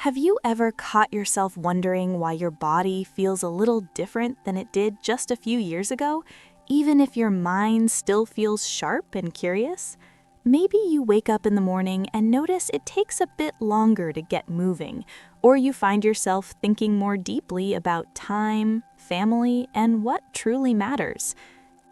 Have you ever caught yourself wondering why your body feels a little different than it did just a few years ago, even if your mind still feels sharp and curious? Maybe you wake up in the morning and notice it takes a bit longer to get moving, or you find yourself thinking more deeply about time, family, and what truly matters.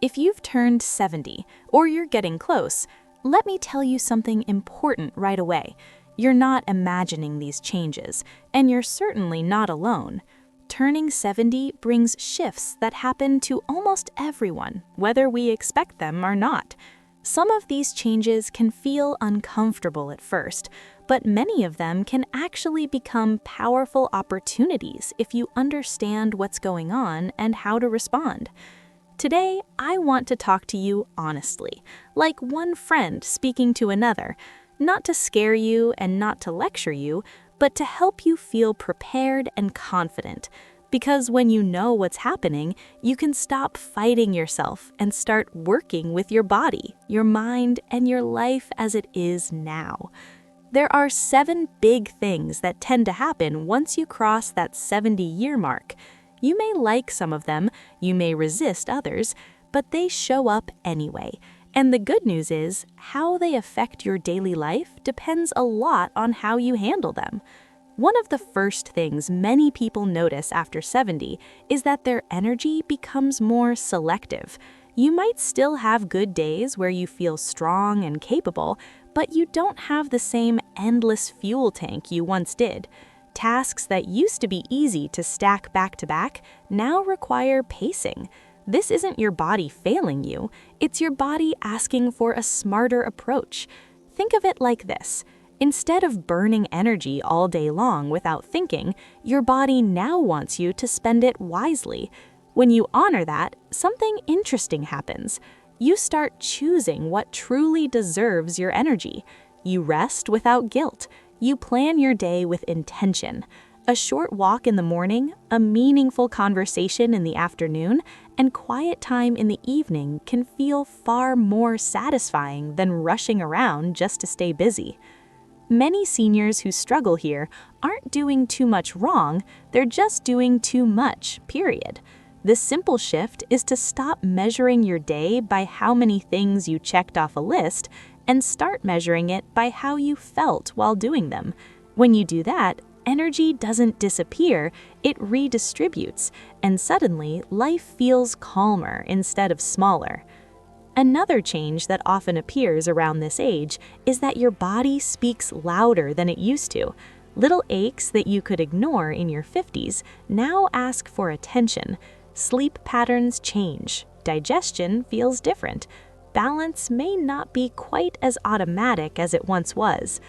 If you've turned 70, or you're getting close, let me tell you something important right away. You're not imagining these changes, and you're certainly not alone. Turning 70 brings shifts that happen to almost everyone, whether we expect them or not. Some of these changes can feel uncomfortable at first, but many of them can actually become powerful opportunities if you understand what's going on and how to respond. Today, I want to talk to you honestly, like one friend speaking to another. Not to scare you and not to lecture you, but to help you feel prepared and confident. Because when you know what's happening, you can stop fighting yourself and start working with your body, your mind, and your life as it is now. There are 7 big things that tend to happen once you cross that 70-year mark. You may like some of them, you may resist others, but they show up anyway. And the good news is, how they affect your daily life depends a lot on how you handle them. One of the first things many people notice after 70 is that their energy becomes more selective. You might still have good days where you feel strong and capable, but you don't have the same endless fuel tank you once did. Tasks that used to be easy to stack back to back now require pacing. This isn't your body failing you, it's your body asking for a smarter approach. Think of it like this. Instead of burning energy all day long without thinking, your body now wants you to spend it wisely. When you honor that, something interesting happens. You start choosing what truly deserves your energy. You rest without guilt. You plan your day with intention. A short walk in the morning, a meaningful conversation in the afternoon, and quiet time in the evening can feel far more satisfying than rushing around just to stay busy. Many seniors who struggle here aren't doing too much wrong, they're just doing too much, period. The simple shift is to stop measuring your day by how many things you checked off a list and start measuring it by how you felt while doing them. When you do that, energy doesn't disappear, it redistributes, and suddenly life feels calmer instead of smaller. Another change that often appears around this age is that your body speaks louder than it used to. Little aches that you could ignore in your 50s now ask for attention. Sleep patterns change, digestion feels different, balance may not be quite as automatic as it once was.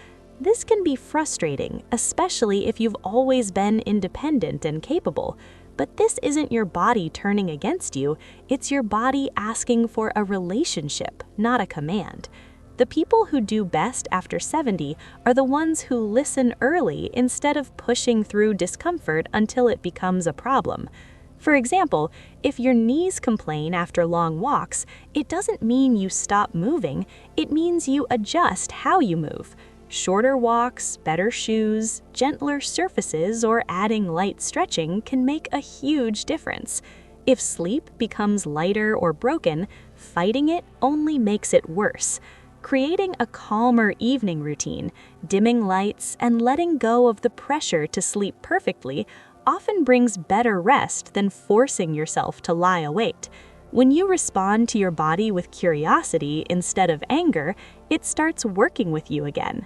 This can be frustrating, especially if you've always been independent and capable. But this isn't your body turning against you, it's your body asking for a relationship, not a command. The people who do best after 70 are the ones who listen early instead of pushing through discomfort until it becomes a problem. For example, if your knees complain after long walks, it doesn't mean you stop moving, it means you adjust how you move. Shorter walks, better shoes, gentler surfaces, or adding light stretching can make a huge difference. If sleep becomes lighter or broken, fighting it only makes it worse. Creating a calmer evening routine, dimming lights, and letting go of the pressure to sleep perfectly often brings better rest than forcing yourself to lie awake. When you respond to your body with curiosity instead of anger, it starts working with you again.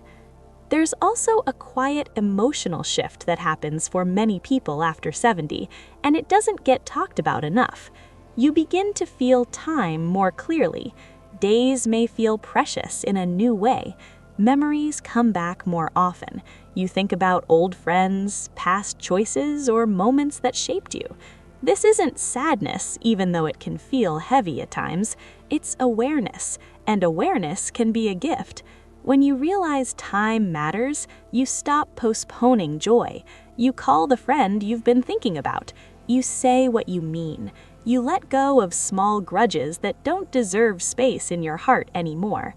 There's also a quiet emotional shift that happens for many people after 70, and it doesn't get talked about enough. You begin to feel time more clearly. Days may feel precious in a new way. Memories come back more often. You think about old friends, past choices, or moments that shaped you. This isn't sadness, even though it can feel heavy at times. It's awareness, and awareness can be a gift. When you realize time matters, you stop postponing joy. You call the friend you've been thinking about. You say what you mean. You let go of small grudges that don't deserve space in your heart anymore.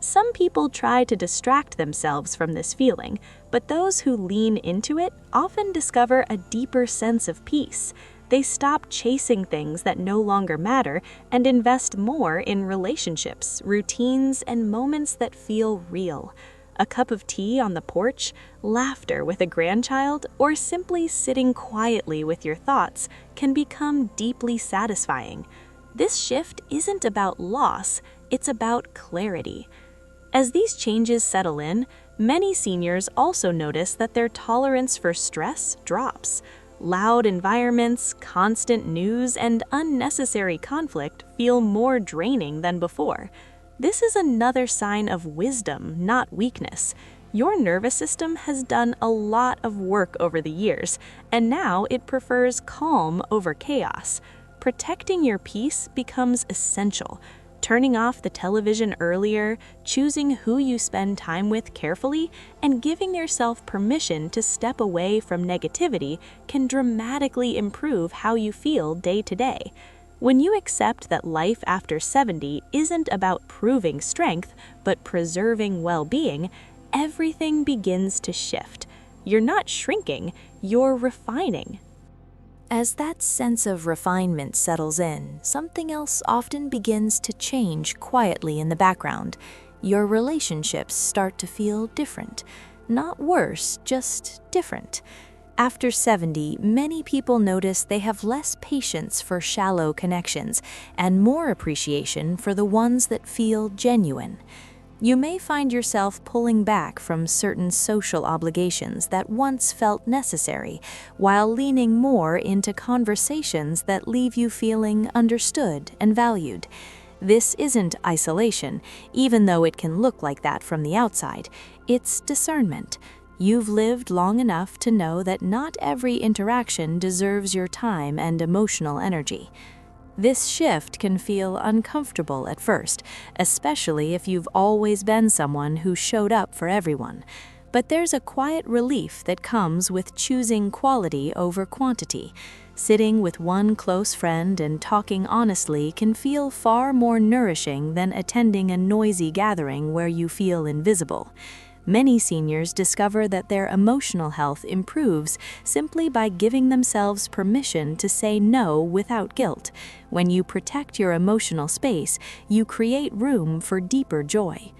Some people try to distract themselves from this feeling, But those who lean into it often discover a deeper sense of peace. They stop chasing things that no longer matter and invest more in relationships, routines, and moments that feel real. A cup of tea on the porch, laughter with a grandchild, or simply sitting quietly with your thoughts can become deeply satisfying. This shift isn't about loss, it's about clarity. As these changes settle in, many seniors also notice that their tolerance for stress drops. Loud environments, constant news, and unnecessary conflict feel more draining than before. This is another sign of wisdom, not weakness. Your nervous system has done a lot of work over the years, and now it prefers calm over chaos. Protecting your peace becomes essential. Turning off the television earlier, choosing who you spend time with carefully, and giving yourself permission to step away from negativity can dramatically improve how you feel day to day. When you accept that life after 70 isn't about proving strength, but preserving well-being, everything begins to shift. You're not shrinking, you're refining. As that sense of refinement settles in, something else often begins to change quietly in the background. Your relationships start to feel different. Not worse, just different. After 70, many people notice they have less patience for shallow connections and more appreciation for the ones that feel genuine. You may find yourself pulling back from certain social obligations that once felt necessary, while leaning more into conversations that leave you feeling understood and valued. This isn't isolation, even though it can look like that from the outside. It's discernment. You've lived long enough to know that not every interaction deserves your time and emotional energy. This shift can feel uncomfortable at first, especially if you've always been someone who showed up for everyone. But there's a quiet relief that comes with choosing quality over quantity. Sitting with one close friend and talking honestly can feel far more nourishing than attending a noisy gathering where you feel invisible. Many seniors discover that their emotional health improves simply by giving themselves permission to say no without guilt. When you protect your emotional space, you create room for deeper joy.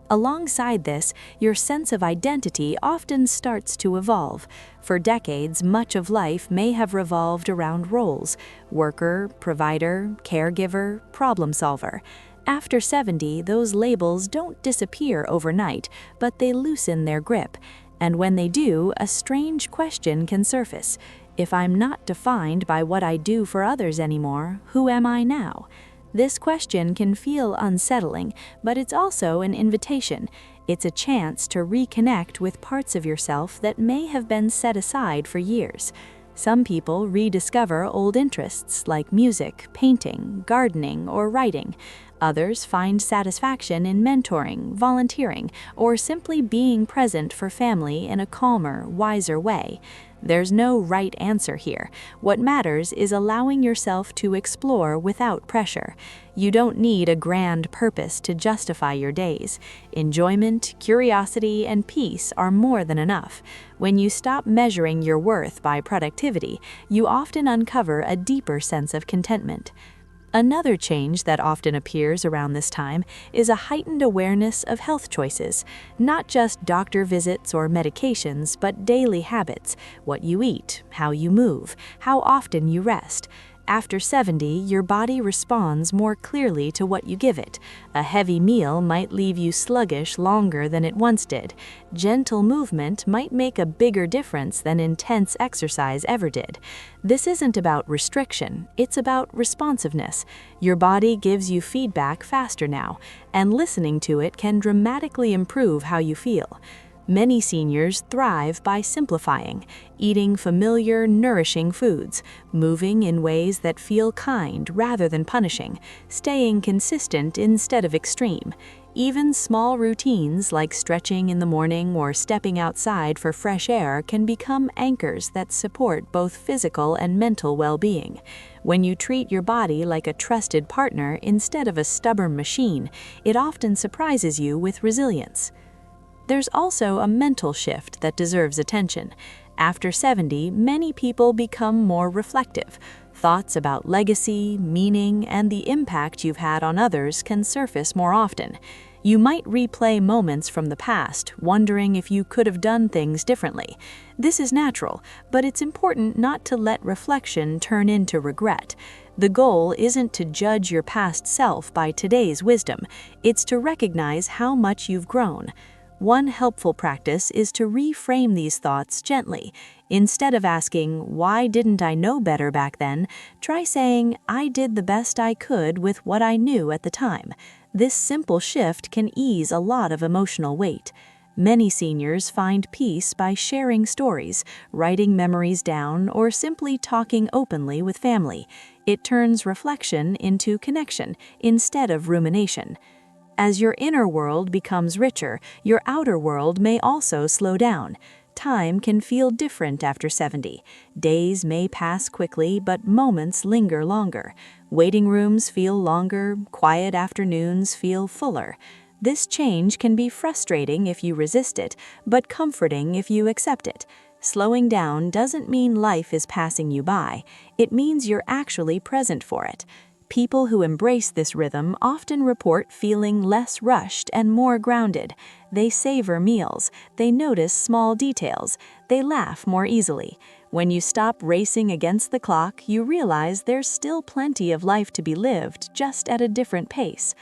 Alongside this, your sense of identity often starts to evolve. For decades, much of life may have revolved around roles: worker, provider, caregiver, problem solver. After 70, those labels don't disappear overnight, but they loosen their grip. And when they do, a strange question can surface. If I'm not defined by what I do for others anymore, who am I now? This question can feel unsettling, but it's also an invitation. It's a chance to reconnect with parts of yourself that may have been set aside for years. Some people rediscover old interests like music, painting, gardening, or writing. Others find satisfaction in mentoring, volunteering, or simply being present for family in a calmer, wiser way. There's no right answer here. What matters is allowing yourself to explore without pressure. You don't need a grand purpose to justify your days. Enjoyment, curiosity, and peace are more than enough. When you stop measuring your worth by productivity, you often uncover a deeper sense of contentment. Another change that often appears around this time is a heightened awareness of health choices, not just doctor visits or medications, but daily habits: what you eat, how you move, how often you rest. After 70, your body responds more clearly to what you give it. A heavy meal might leave you sluggish longer than it once did. Gentle movement might make a bigger difference than intense exercise ever did. This isn't about restriction, it's about responsiveness. Your body gives you feedback faster now, and listening to it can dramatically improve how you feel. Many seniors thrive by simplifying, eating familiar, nourishing foods, moving in ways that feel kind rather than punishing, staying consistent instead of extreme. Even small routines like stretching in the morning or stepping outside for fresh air can become anchors that support both physical and mental well-being. When you treat your body like a trusted partner instead of a stubborn machine, it often surprises you with resilience. There's also a mental shift that deserves attention. After 70, many people become more reflective. Thoughts about legacy, meaning, and the impact you've had on others can surface more often. You might replay moments from the past, wondering if you could have done things differently. This is natural, but it's important not to let reflection turn into regret. The goal isn't to judge your past self by today's wisdom, it's to recognize how much you've grown. One helpful practice is to reframe these thoughts gently. Instead of asking, "Why didn't I know better back then?" try saying, "I did the best I could with what I knew at the time." This simple shift can ease a lot of emotional weight. Many seniors find peace by sharing stories, writing memories down, or simply talking openly with family. It turns reflection into connection instead of rumination. As your inner world becomes richer, your outer world may also slow down. Time can feel different after 70. Days may pass quickly, but moments linger longer. Waiting rooms feel longer, quiet afternoons feel fuller. This change can be frustrating if you resist it, but comforting if you accept it. Slowing down doesn't mean life is passing you by. It means you're actually present for it. People who embrace this rhythm often report feeling less rushed and more grounded. They savor meals, they notice small details, they laugh more easily. When you stop racing against the clock, you realize there's still plenty of life to be lived, just at a different pace.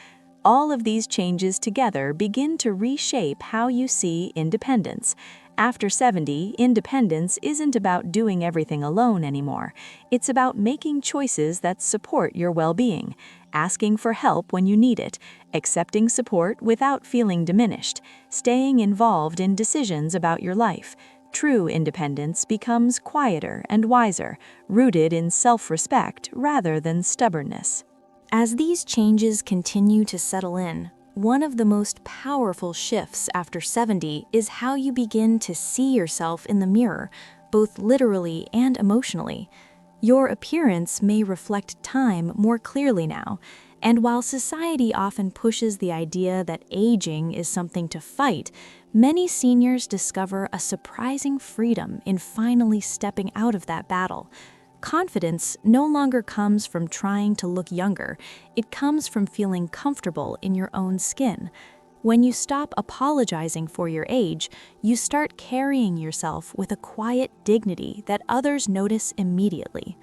All of these changes together begin to reshape how you see independence. After 70, independence isn't about doing everything alone anymore. It's about making choices that support your well-being, asking for help when you need it, accepting support without feeling diminished, staying involved in decisions about your life. True independence becomes quieter and wiser, rooted in self-respect rather than stubbornness. As these changes continue to settle in, one of the most powerful shifts after 70 is how you begin to see yourself in the mirror, both literally and emotionally. Your appearance may reflect time more clearly now, and while society often pushes the idea that aging is something to fight, many seniors discover a surprising freedom in finally stepping out of that battle. Confidence no longer comes from trying to look younger, it comes from feeling comfortable in your own skin. When you stop apologizing for your age, you start carrying yourself with a quiet dignity that others notice immediately.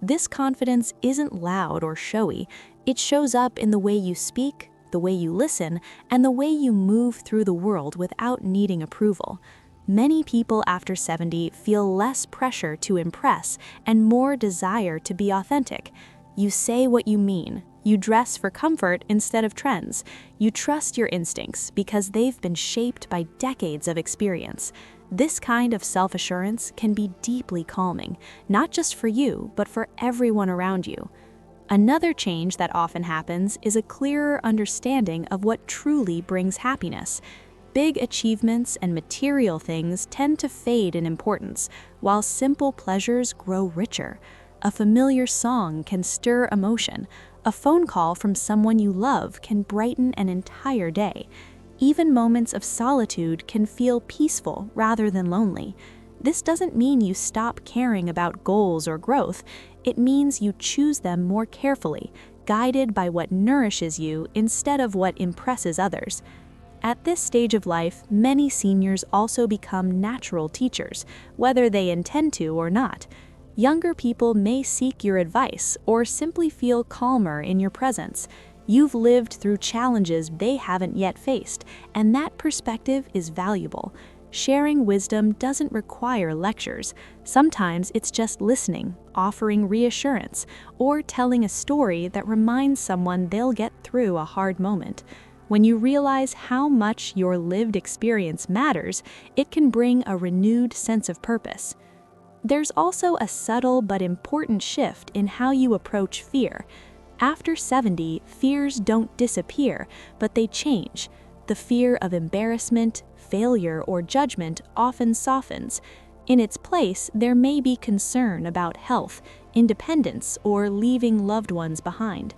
This confidence isn't loud or showy, it shows up in the way you speak, the way you listen, and the way you move through the world without needing approval. Many people after 70 feel less pressure to impress and more desire to be authentic. You say what you mean. You dress for comfort instead of trends. You trust your instincts because they've been shaped by decades of experience. This kind of self-assurance can be deeply calming, not just for you, but for everyone around you. Another change that often happens is a clearer understanding of what truly brings happiness. Big achievements and material things tend to fade in importance, while simple pleasures grow richer. A familiar song can stir emotion. A phone call from someone you love can brighten an entire day. Even moments of solitude can feel peaceful rather than lonely. This doesn't mean you stop caring about goals or growth. It means you choose them more carefully, guided by what nourishes you instead of what impresses others. At this stage of life, many seniors also become natural teachers, whether they intend to or not. Younger people may seek your advice or simply feel calmer in your presence. You've lived through challenges they haven't yet faced, and that perspective is valuable. Sharing wisdom doesn't require lectures. Sometimes it's just listening, offering reassurance, or telling a story that reminds someone they'll get through a hard moment. When you realize how much your lived experience matters, it can bring a renewed sense of purpose. There's also a subtle but important shift in how you approach fear. After 70, fears don't disappear, but they change. The fear of embarrassment, failure, or judgment often softens. In its place, there may be concern about health, independence, or leaving loved ones behind.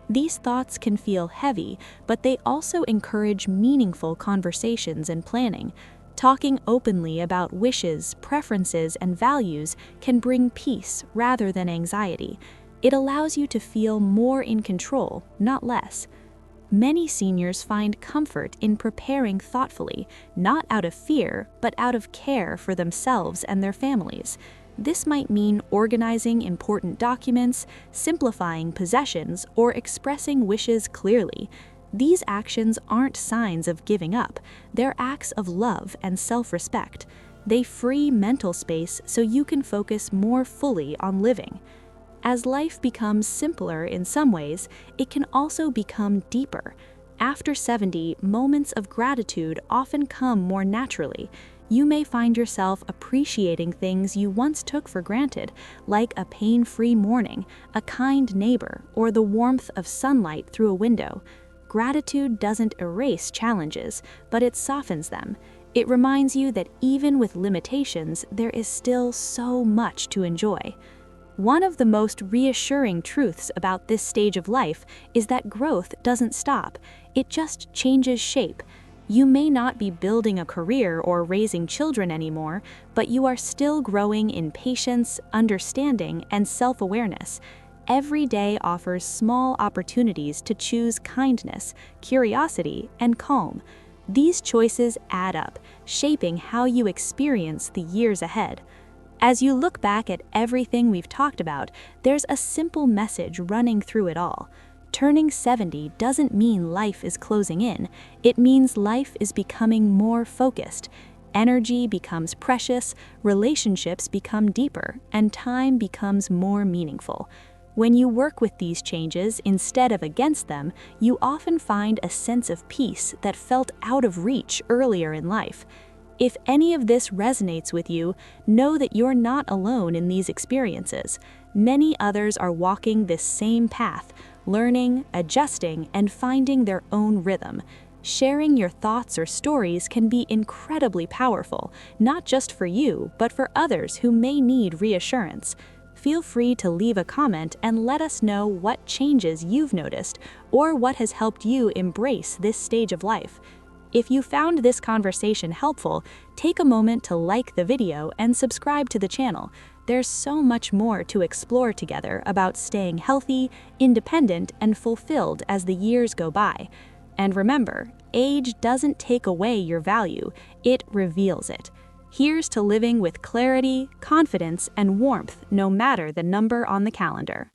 These thoughts can feel heavy, but they also encourage meaningful conversations and planning. Talking openly about wishes, preferences, and values can bring peace rather than anxiety. It allows you to feel more in control, not less. Many seniors find comfort in preparing thoughtfully, not out of fear, but out of care for themselves and their families. This might mean organizing important documents, simplifying possessions, or expressing wishes clearly. These actions aren't signs of giving up, they're acts of love and self-respect. They free mental space so you can focus more fully on living. As life becomes simpler in some ways, it can also become deeper. After 70, moments of gratitude often come more naturally. You may find yourself appreciating things you once took for granted, like a pain-free morning, a kind neighbor, or the warmth of sunlight through a window. Gratitude doesn't erase challenges, but it softens them. It reminds you that even with limitations, there is still so much to enjoy. One of the most reassuring truths about this stage of life is that growth doesn't stop, it just changes shape. You may not be building a career or raising children anymore, but you are still growing in patience, understanding, and self-awareness. Every day offers small opportunities to choose kindness, curiosity, and calm. These choices add up, shaping how you experience the years ahead. As you look back at everything we've talked about, there's a simple message running through it all. Turning 70 doesn't mean life is closing in, it means life is becoming more focused. Energy becomes precious, relationships become deeper, and time becomes more meaningful. When you work with these changes instead of against them, you often find a sense of peace that felt out of reach earlier in life. If any of this resonates with you, know that you're not alone in these experiences. Many others are walking this same path, learning, adjusting, and finding their own rhythm. Sharing your thoughts or stories can be incredibly powerful, not just for you, but for others who may need reassurance. Feel free to leave a comment and let us know what changes you've noticed or what has helped you embrace this stage of life. If you found this conversation helpful, take a moment to like the video and subscribe to the channel. There's so much more to explore together about staying healthy, independent, and fulfilled as the years go by. And remember, age doesn't take away your value, it reveals it. Here's to living with clarity, confidence, and warmth no matter the number on the calendar.